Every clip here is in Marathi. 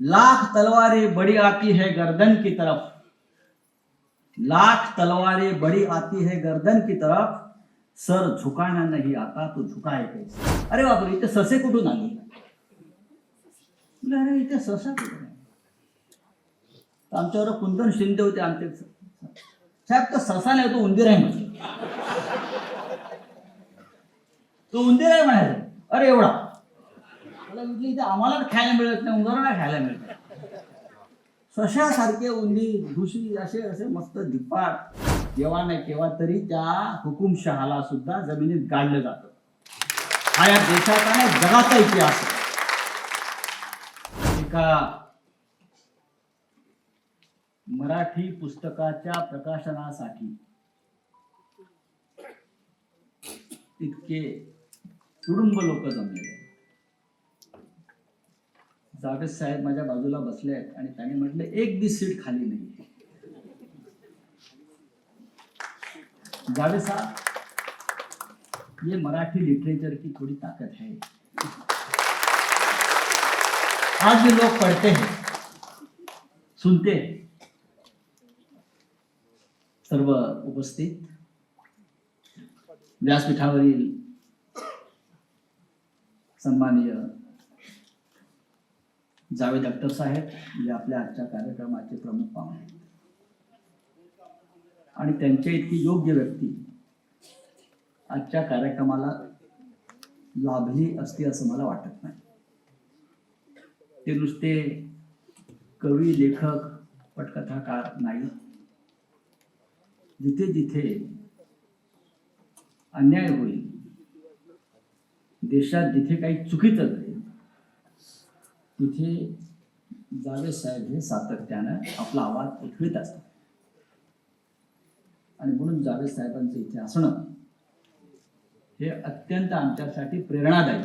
लाख तलवारें बड़ी आती है गर्दन की तरफ, लाख तलवारें बड़ी आती है गर्दन की तरफ, सर झुकाना नहीं आता तो झुकाए कैसे. अरे बापरे, इथे ससे कुठून आले. अरे इथे ससा कुठून. आमच्यावर कुंदन शिंदे होते आमचे साहेब. तो ससा नाही, तो उंदीर आहे म्हणजे. तो उंदीर आहे म्हणाले. अरे एवढा. मला म्हटलं इथे आम्हाला खायला मिळत नाही, उंदरांना खायला मिळत. सशासारखे उंदीर घुशी असे असे मस्त धिप्पाड. केव्हा नाही केव्हा तरी त्या हुकुमशहाला सुद्धा जमिनीत गाडलं जातं. हा या देशाचा आणि जगाचा इतिहास. एका मराठी पुस्तकाच्या प्रकाशनासाठी इतके कुटुंब लोक जमलेले. जावेद साहेब माझ्या बाजूला बसले आहेत आणि त्याने म्हटलं एक बी सीट खाली नाही. जावेद साहब, ये मराठी लिटरेचर की थोड़ी ताकत है. आज भी लोग पढ़ते हैं, सुनते हैं. सर्व उपस्थित व्यासपीठावरील सन्माननीय जावेद अख्तर साहेब हे आपल्या आजच्या कार्यक्रमाचे प्रमुख पाहुणे आणि त्यांच्या इतकी योग्य व्यक्ती आजच्या कार्यक्रमाला लाभली असती असं मला वाटत नाही. ते नुसते कवी, लेखक, पटकथाकार नाही. जिथे जिथे अन्याय होईल, देशात जिथे काही चुकीचं घडेल, तिथे जावेद साहेब हे सातत्यानं आपला आवाज उठवित असतात. आणि म्हणून जावेद साहेबांचं इथे असणं हे अत्यंत आमच्यासाठी प्रेरणादायी.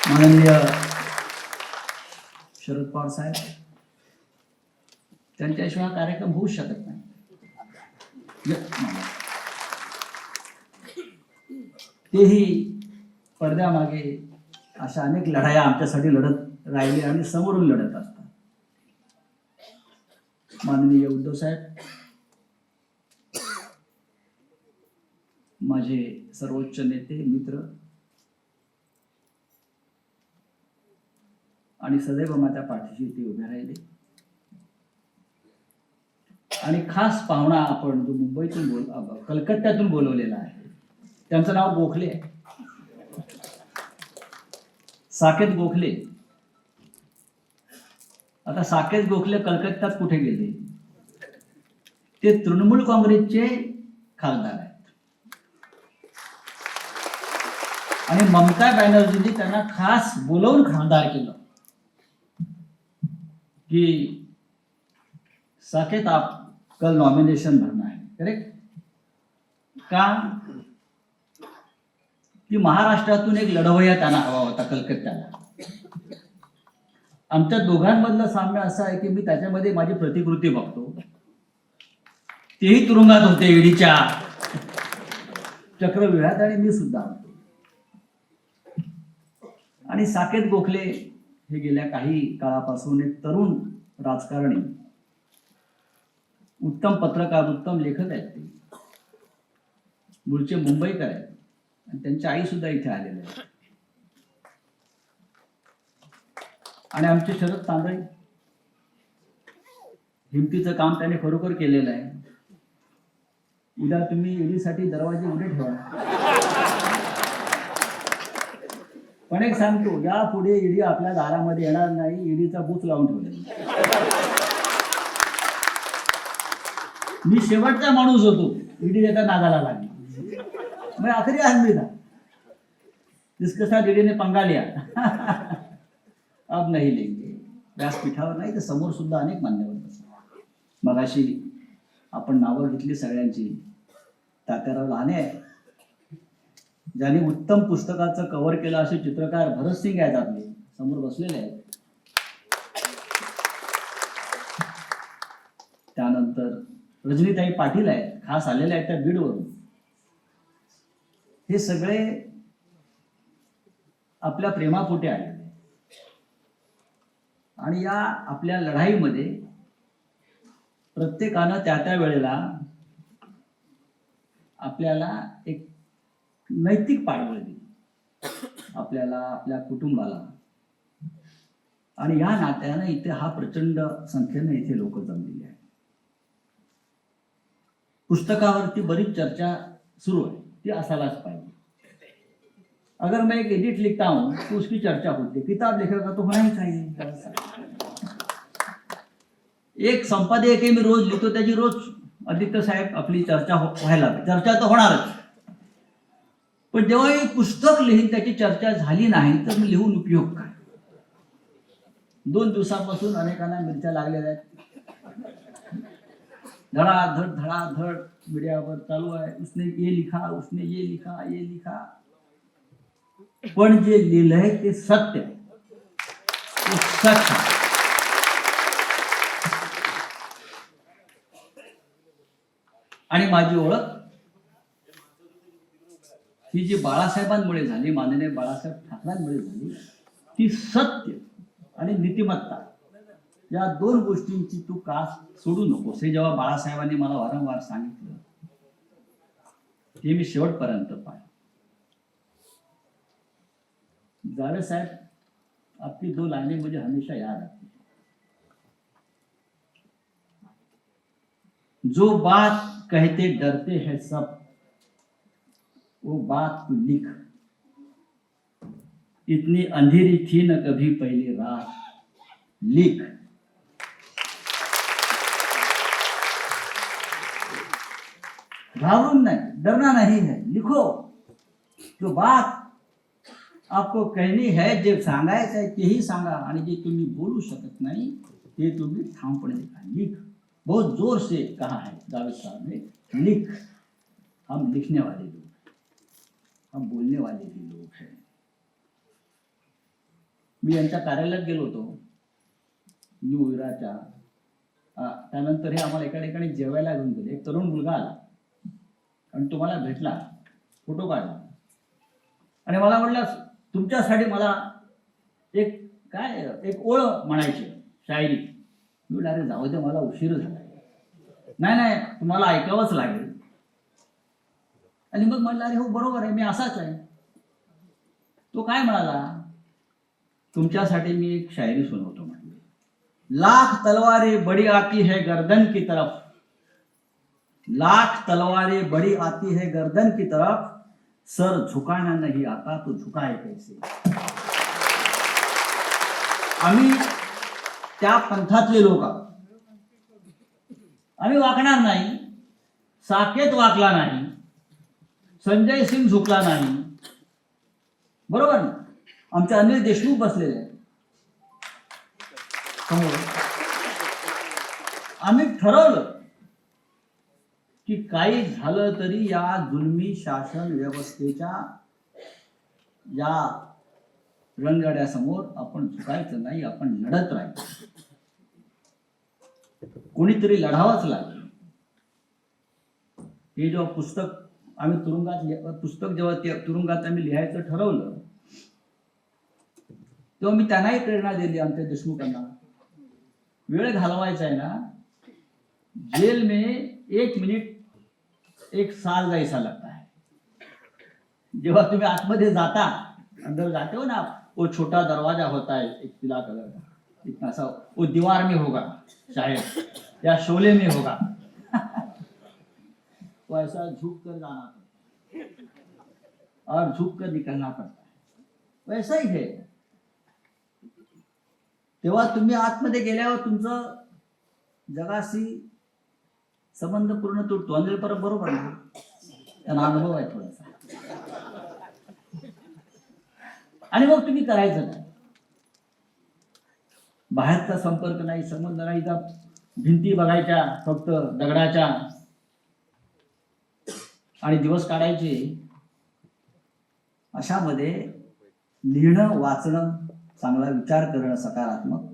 माननीय शरद पवार साहेब, त्यांच्याशिवाय हा कार्यक्रम होऊच शकत नाही. तेही पडद्यामागे अशा अनेक लढाया आमच्यासाठी लढत राहिले आणि समोरून लढत असतात. माननीय उद्धव साहेब, माझे सर्वोच्च नेते, मित्र आणि सदैव माझ्या पाठीशी ते उभे राहिले. आणि खास पाहुणा आपण जो मुंबईतून कलकत्त्यातून बोलवलेला आहे, त्यांचं नाव गोखले आहे, साकेत गोखले. आता साकेत गोखले कलकत्त्यात कुठे गेले? ते तृणमूल काँग्रेसचे खासदार आहेत आणि ममता बॅनर्जींनी त्यांना खास बोलवून खासदार केलं कि साकेत आप कल नॉमिनेशन भरना है. करेक्ट. का? की महाराष्ट्रातून एक लढवय्या त्यांना हवा होता कलकत्त्याला. आमच्या दोघांमधलं साम्य असं आहे की मी त्याच्यामध्ये माझी प्रतिकृती बघतो. तेही तुरुंगात होते ईडीच्या चक्रव्यूहात आणि मी सुद्धा होतो. आणि साकेत गोखले हे गेल्या काही काळापासून एक तरुण राजकारणी, उत्तम पत्रकार, उत्तम लेखक आहेत. ते मूळचे मुंबईकर आहेत आणि त्यांची आई सुद्धा इथे आलेली आहे. आणि आमचे शरद तांदळे, हिमतीचं काम त्याने खरोखर केलेलं आहे. उद्या तुम्ही ईडीसाठी दरवाजे उघडे ठेवा. पण एक सांगतो, या पुढे ईडी आपल्या दारामध्ये येणार नाही. ईडीचा बूथ लावून ठेवलेला. मी शेवटचा माणूस होतो ईडी त्याच्या नादाला लागली. मैं आखिरी आदमी था जिसके साथ ईडी ने पंगा लिया. अब नहीं लेंगे. व्यासपीठावर नाही तर समोर सुद्धा अनेक मान्यवर बसले. मगाशी आपण नावं घेतली सगळ्यांची. तात्याराव लहाने, ज्यांनी उत्तम पुस्तकाचं कव्हर केलं, असे चित्रकार भरत सिंग आहेत आपले, समोर बसलेले आहेत. त्यानंतर रजनीताई पाटील आहेत, खास आलेले आहेत त्या बीडवरून. हे सगळे आपल्या प्रेमापोटी आलेले. आणि या आपल्या लढाईमध्ये प्रत्येकानं त्या वेळेला आपल्याला एक नैतिक पाठबळ दिली, आपल्याला, आपल्या कुटुंबाला. आणि या नात्यानं इथे हा प्रचंड संख्येने इथे लोक जमलेले आहेत. पुस्तकावरती बरीच चर्चा सुरू है, ती असायलाच पाहिजे. अगर मैं एक एडिट लिखता हूं तो उसकी चर्चा होती है, किताब लिखेगा तो होना ही चाहिए. एक संपादक मी रोज लिहितो, त्याची रोज आदित्य साहेब आपली चर्चा व्हायला, चर्चा तर होणारच. पण जेव्हा मी पुस्तक लिहीन त्याची चर्चा झाली नाही तर मी लिहून उपयोग काय? 2 दिवसापासून अनेकांना मिरच्या लागलेल्या आहेत. धडाधड मीडियावर चालू आहे, उसने ये लिखा, उसने ये लिखा, ये लिखा. पण जे लिहिलंय ते सत्य, ते सत्य. आणि माझी ओळख ही जी बाळासाहेबांमुळे झाली, माननीय बाळासाहेब ठाकरेंमुळे झाली, ती सत्य आणि नीतिमत्ता या 2 गोष्टींची तू का सोडू नकोस, हे जेव्हा बाळासाहेबांनी मला वारंवार सांगितलं ते मी शेवटपर्यंत पाहिलं. जावेद साहब, आपकी 2 लाइनें मुझे हमेशा याद आती है. जो बात कहते डरते हैं सब, वो बात तू लिख. इतनी अंधेरी थी न कभी पहली रात, लिख. घाबरून नहीं, डरना नहीं है, लिखो. जो बात आपको कहनी है, जे सांगायचं आहे तेही सांगा, आणि जे तुम्ही बोलू शकत नाही ते तुम्ही ठामपणे लिखा. लिख. बहुत जोर से कहा है जावेद साहब ने, लिख. हम लिखने वाले लोग, हम बोलने वाले भी लोग हैं. मी यांच्या कार्यालयात गेलो होतो न्यू विराच्या. त्यानंतर हे आम्हाला एका ठिकाणी जेवायला घेऊन गेले. एक तरुण मुलगा आला आणि तुम्हाला भेटला, फोटो काढला आणि मला म्हटलं तुमच्यासाठी मला एक ओळ म्हणायची, शायरी. मी म्हटलं अरे जाऊ दे, मला उशीर झाला. नाही तुम्हाला ऐकावंच लागेल. आणि मग म्हटलं अरे हो बरोबर आहे, मी असाच आहे. तो काय म्हणाला, तुमच्यासाठी मी एक शायरी सुनवतो म्हटले. लाख तलवारें बड़ी आती है गर्दन की तरफ, लाख तलवारें बड़ी आती है गर्दन की तरफ, सर झुकाना नहीं आता तो झुकाए कैसे. आम्ही त्या पंथातले लोक आहोत. आम्ही वाकणार नाही. साकेत वाकला नाही, संजय सिंग झुकला नाही, बरोबर ना. आमचे अनिल देशमुख बसलेले आहेत समोर. आम्ही ठरवलं की काही झालं तरी या जुलमी शासन व्यवस्थेच्या या रणगाड्यासमोर आपण झुकायचं नाही, आपण लढत राहायचं. कोणीतरी लढावंच लागेल. हे जेव्हा पुस्तक आम्ही जेव्हा तुरुंगात आम्ही लिहायचं ठरवलं तेव्हा मी त्यांनाही प्रेरणा दिली, आमच्या देशमुखांना. वेळ घालवायचा आहे ना, जेल में 1 मिनिट 1 साल जैसा लगता है. जेव्हा तुम्ही आतमध्ये जाता, अंदर जाते हो ना, वो छोटा दरवाजा होता है एक पीला कलर का, इतना सा, वो दीवार में होगा शायद या शोले में होगा. वो ऐसा झुक कर जाना पड़ता है और झुक कर निकलना पड़ता है. वैसा ही है. तेव्हा तुम्ही आतमध्ये गेल्यावर तुमचं जगाशी संबंध पूर्ण तुटतो. अंजली परत बरोबर ना, त्यांना अनुभव आहे थोडासा. आणि मग तुम्ही करायचं काय, बाहेरचा संपर्क नाही, संबंध नाही, भिंती बघायच्या फक्त दगडाच्या आणि दिवस काढायचे. अशामध्ये लिहिणं, वाचणं, चांगला विचार करणं सकारात्मक,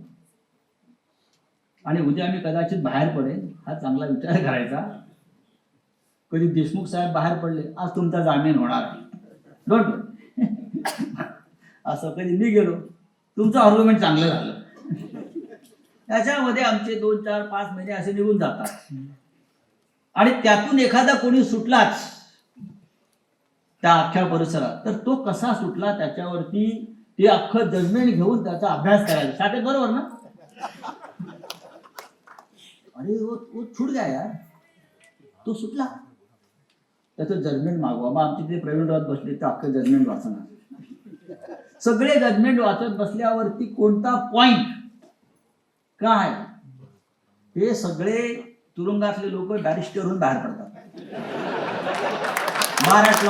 आणि उद्या मी कदाचित बाहेर पडेल हा चांगला विचार करायचा. कधी देशमुख साहेब बाहेर पडले, आज तुमचा जामीन होणार आहे, डोंट वरी. असं कधी मी गेलो, तुमचं आर्ग्युमेंट चांगलं झालं, त्याच्यामध्ये आमचे 2, 4, 5 महिने असे निघून जातात आणि त्यातून एखादा कोणी सुटलाच त्या अख्ख्या परिसरात, तर तो कसा सुटला त्याच्यावरती ते अख्खं जजमेंट घेऊन त्याचा अभ्यास करायचा. साठे बरोबर ना? अरे वो छूट गया यार, तो सुटला, त्याचं जजमेंट मागवा. मग आमचे ते प्रवीण राऊत बसले, ते अख्खं जजमेंट वाचणार. सगळे जजमेंट वाचत बसल्यावरती कोणता पॉइंट काय हे सगळे तुरुंगातले लोक बॅरिस्टरहून बाहेर पडतात. महाराष्ट्र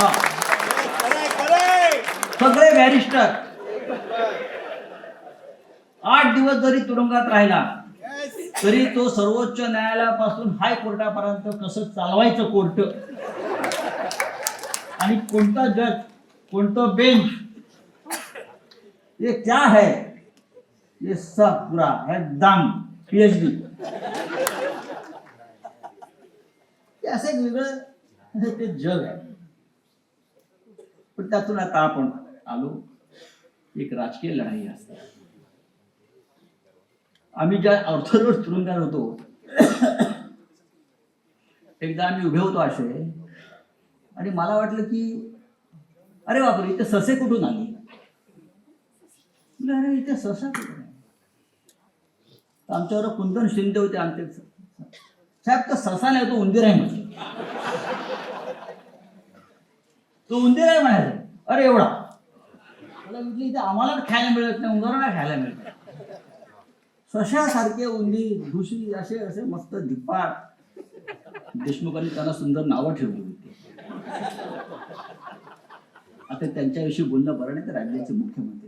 सगळे बॅरिस्टर 8 दिवस जरी तुरुंगात राहिला तरी तो सर्वोच्च न्यायालयापासून हायकोर्टापर्यंत कसं चालवायचं कोर्ट आणि कोणता जज कोणतं बेंच, ये क्या है, ये सब पूरा एकदम PhD. असं एक वेगळं ते जग आहे. पण त्यातून आता आपण आलो, एक राजकीय लढाई असते. आम्ही ज्या ऑर्थोडॉक्स तुरुंगात होतो, एकदा आम्ही उभे होतो असे आणि मला वाटलं की अरे बापरे, इथे ससे कुठून आली. अरे इथे ससा कुठून, आमच्यावर कुंदन शिंदे होते आमचे साहेब. तो ससा नाही, तो उंदीर आहे म्हणजे. तो उंदीर आहे म्हणायचं. अरे एवढा मला म्हटलं इथे आम्हाला खायला मिळत नाही, उंदरांना खायला मिळत. सशासारखे उंदीर, घुशी, असे असे मस्त धिप्पाड. देशमुखांनी त्यांना सुंदर नावं ठेवली होती. आता त्यांच्याविषयी बोलणं बरं नाही, तर राज्याचे मुख्यमंत्री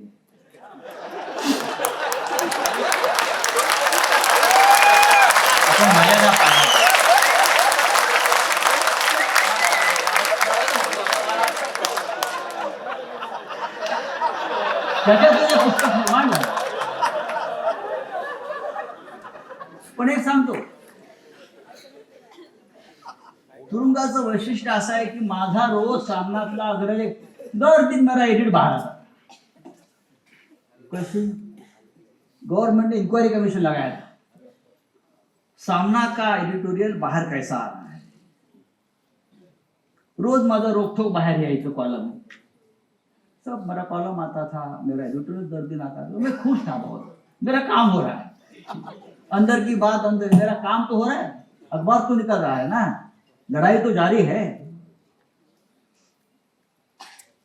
पुस्तक निर्माण झालं. पण एक सांगतो, तुरुंगाचं वैशिष्ट्य असं आहे की माझा रोज सामनातला अग्रलेख दर दिन मेरा एडिट बाहर आता. कैसे गवर्नमेंट ने इंक्वायरी कमीशन लगाया था, सामना का एडिटोरियल बाहर कैसा आ रहा है. रोज माझा रोकठोक बाहर यायचं कॉलम. सब मेरा कॉलम आता था, मेरा एडिटोरियल दर दिन आता था. मैं खुश था बहुत, मेरा काम हो रहा है. अंदर की बात अंदर, मेरा काम तो हो रहा है, अखबार तो निकल रहा है ना, लढाई तो जारी है.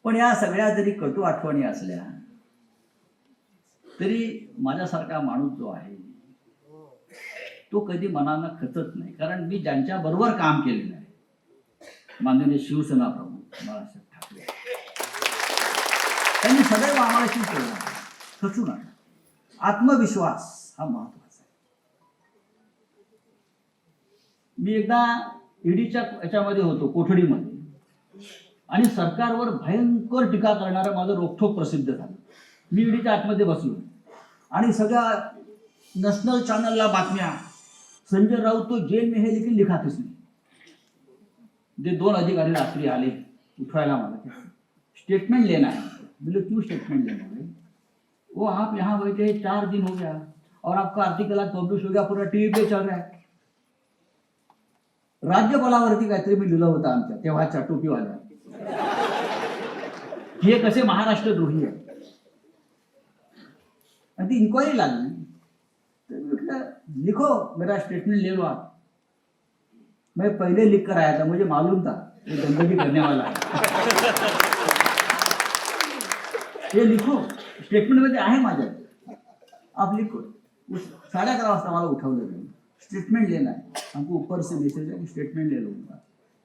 पण या सगळ्या जरी कटू आठवणी असल्या तरी माझ्यासारखा माणूस जो आहे तो कधी मनानं खचत नाही. कारण मी ज्यांच्या बरोबर काम केलेलं आहे, माननीय शिवसेना प्रमुख बाळासाहेब ठाकरे, त्यांनी सदैव आम्हाला शिकवलं, खचू नका. आत्मविश्वास हा महत्वाचा आहे. मी एकदा ईडीच्या याच्यामध्ये होतो, कोठडीमध्ये, आणि सरकारवर भयंकर टीका करणारं माझं रोखोक प्रसिद्ध झालं. मी ईडीच्या आतमध्ये बसलो आणि सगळ्या नॅशनल चॅनलला बातम्या, संजय राऊत तो जेल में है लेकिन लिखा किसने. जे 2 अधिकारी रात्री आले उठवायला मला, स्टेटमेंट लेना है. बोले क्यों स्टेटमेंट लेना है? वो आप यहाँ बैठे 4 दिन हो गया और आपका आर्टिकल आज पब्लिश हो गया, पूरा टीवी पे चल रहा है. राज्यपालावरती काहीतरी मी लिहिलं होतं आमच्या तेव्हाच्या टोपीवाल्या, हे कसे महाराष्ट्रद्रोही आहे. आणि ती इंक्वायरी लागली. तो म्हटलं लिखो, मेरा स्टेटमेंट ले लो आप. मैं पहले लिख कर आया था, मुझे मालूम था ये गंदगी करने वाला है. ये लिखो, स्टेटमेंट मध्ये आहे माझ्या, आप लिखो. 11:30 वाजता मला उठवलं, स्टेटमेंट लेना है, हमको ऊपर से मैसेज है, स्टेटमेंट ले लो.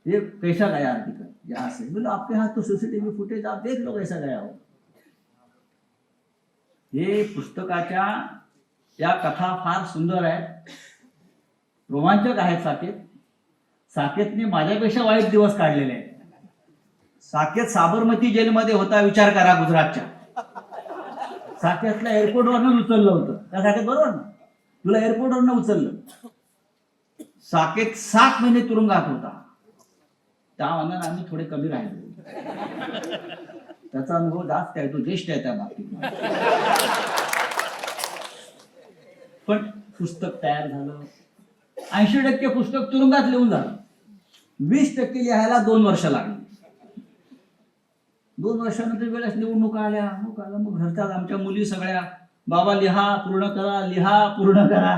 ये कैसा गया आर्टिकल यहाँ से? बोलो आपके हाथ तो सीसीटीवी फुटेज, आप देख लो कैसा गया हो. हे पुस्तकाच्या या कथा फार सुंदर आहेत, रोमांचक आहेत. साकेतने माझ्यापेक्षा वाईट दिवस काढलेले आहेत. साकेत साबरमती जेलमध्ये होता, विचार करा, गुजरातच्या. साकेतला एअरपोर्टवरनं उचललं होतं. त्या साकेत बरोबर ना, तुला एअरपोर्टवरनं उचललं. साकेत 7 महिने तुरुंगात होता. त्या मानाने आम्ही थोडे कमी राहिलो. त्याचा अनुभव जास्त आहे, तो ज्येष्ठ आहे त्या बाबतीत. पण पुस्तक तयार झालं. 80% पुस्तक तुरुंगात लिहून झालं. 20% लिहायला 2 वर्ष लागली. 2 वर्षानंतर वेळेस निवडणुका आल्या. मग घरच्याच आमच्या मुली सगळ्या, बाबा लिहा पूर्ण करा, लिहा पूर्ण करा.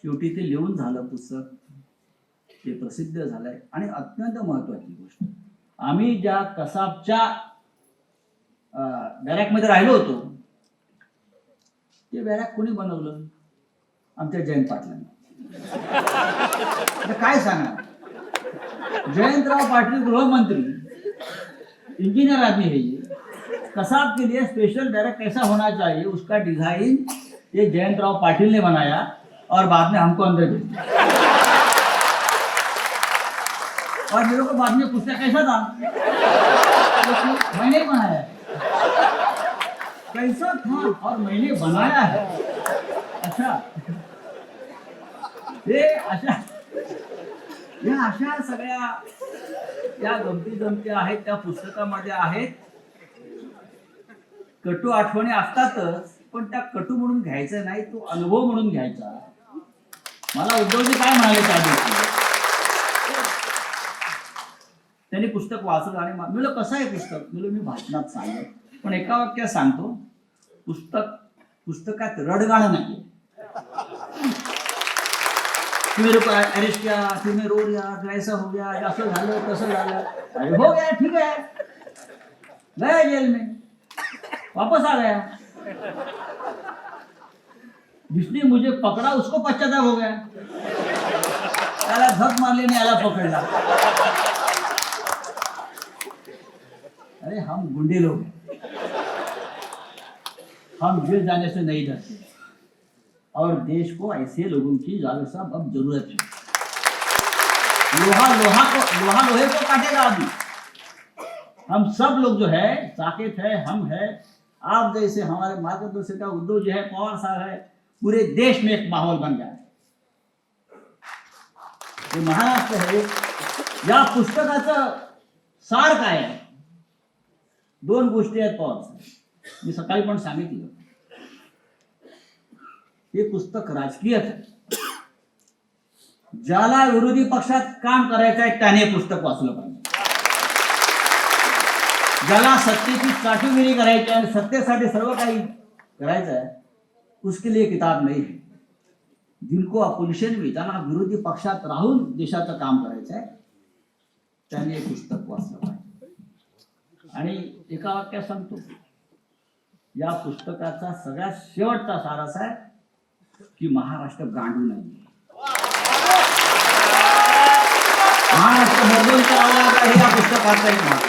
शेवटी ते लिहून झालं पुस्तक, ते प्रसिद्ध झालंय. आणि अत्यंत महत्वाची गोष्ट, आम्ही ज्या कसाबच्या बॅरॅकमध्ये राहिलो होतो, ते बॅरॅक कोणी बनवलं? आमच्या जयंत पाटलांनी. काय सांगा, जयंतराव पाटील गृहमंत्री, इंजीनियर आदमी है ये, कसाब के लिए स्पेशल बैरक कैसा होना चाहिए उसका डिजाइन ये जयंतराव पाटिल ने बनाया और बाद में हमको अंदर भेज दिया. और मेरे को बाद में पूछा कैसा था, मैंने बनाया. कैसा था और मैंने बनाया है. अच्छा, हे अशा सगळ्या या गमती जमती आहेत त्या पुस्तकामध्ये आहेत. कटू आठवणी असतातच, पण त्या कटू म्हणून घ्यायचा नाही, तो अनुभव म्हणून घ्यायचा. मला उद्धवजी काय म्हणाले त्या दिवशी, त्यांनी पुस्तक वाचलं आणि म्हणलं कसं आहे पुस्तक. मी भाषणात सांगतो, पण एका वाक्यात सांगतो, पुस्तकात रडगाणं नाही. मेरे को अरेस्ट किया, फिर मैं रो गया, फिर ऐसा हो गया, असं झालं तसं झालं. अरे हो गया, ठीक है, गया जेल में, वापस आ गया. जिसने मुझे पकड़ा उसको पश्चाताप हो गया, त्याला धक मारली आणि याला पकडला. अरे हम गुंडे लोग हैं, हम जेल जाने से नहीं डरते और देश को ऐसे लोगों की जावेद साहब अब जरूरत है. लोहा लोहे को काटेगा अभी. हम सब लोग जो है, साकेत है, हम है, आप जैसे हमारे मार्गदर्शक उद्धव जी है, पवार साहब है, पूरे देश में एक माहौल बन गया है. हे महाराष्ट्र है. या पुस्तकाचं सार काय आहे? 2 गोष्टी आहेत पवार साहेब. मी सकाळी पण सांगितलं, हे पुस्तक राजकीय आहे. ज्याला विरोधी पक्षात काम करायचं आहे त्याने पुस्तक वाचलं पाहिजे. ज्याला सत्तेची चाटुगिरी करायची आहे, सत्तेसाठी सर्व काही करायचं आहे, उसके लिए किताब नहीं है. जिनको अपोजिशन में, ज्यांना विरोधी पक्षात राहून देशाचं काम करायचं आहे, त्याने हे पुस्तक वाचलं पाहिजे. आणि एका वाक्यात सांगतो, या पुस्तकाचा सगळ्यात शेवटचा सार असा आहे की महाराष्ट्र गांडू नाही. महाराष्ट्र बदलून चालवणार हे या पुस्तकाचा एक भाग.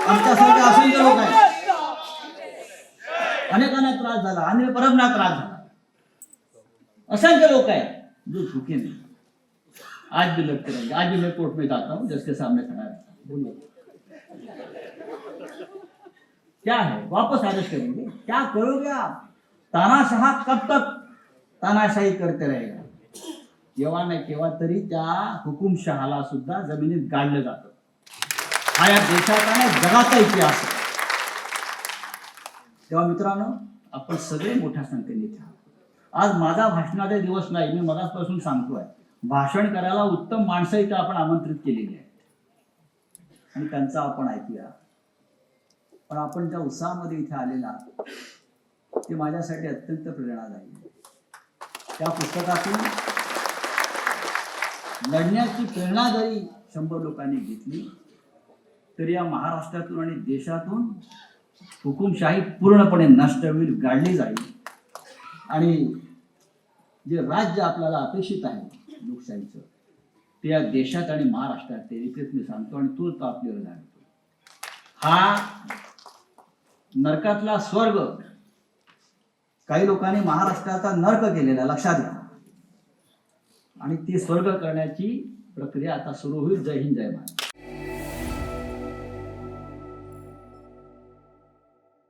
आमच्यासारखे असंख्य लोक आहेत, अनेकांना त्रास झाला, आणि परमना त्रास झाला. असंख्य लोग हैं जो झुके नहीं. आज भी लड़ते रहेंगे. आज भी मैं कोर्ट में जाता हूँ, जज के सामने खड़ा रहता हूँ, बोलिए क्या है, वापस आदेश करेंगे, क्या करोगे आप? तानाशाह कब तक तानाशाही करते रहेगा. केव्हा नाही केव्हा तरी त्या हुकुमशहाला सुद्धा जमिनीत गाडलं जातं. हा या देशाचा आणि जगाचा इतिहास आहे. तेव्हा मित्रांनो, आपण सगळे मोठ्या संख्येने इथे आहोत. आज माझा भाषणाचा दिवस नाही, मी मगाचपासून सांगतोय. भाषण करायला उत्तम माणसं इथे आपण आमंत्रित केलेली आहेत आणि त्यांचं आपण ऐकूया. पण आपण ज्या उत्साहामध्ये इथे आलेला, ते माझ्यासाठी अत्यंत प्रेरणादायी आहे. त्या पुस्तकातून लढण्याची प्रेरणा जरी 100 लोकांनी घेतली तरी या महाराष्ट्रातून आणि देशातून हुकुमशाही पूर्णपणे नष्ट होईल, गाडली जाईल. आणि जे राज्य आपल्याला अपेक्षित आहे लोकशाहीचं, ते या देशात आणि महाराष्ट्रात ते एकच मी सांगतो, आणि तोच तो आपल्याला जाणतो. हा नरकातला स्वर्ग काही लोकांनी महाराष्ट्राचा नरक केलेला लक्षात घ्या. आणि ती स्वर्ग करण्याची प्रक्रिया आता सुरू होईल. जय हिंद, जय महाराष्ट्र.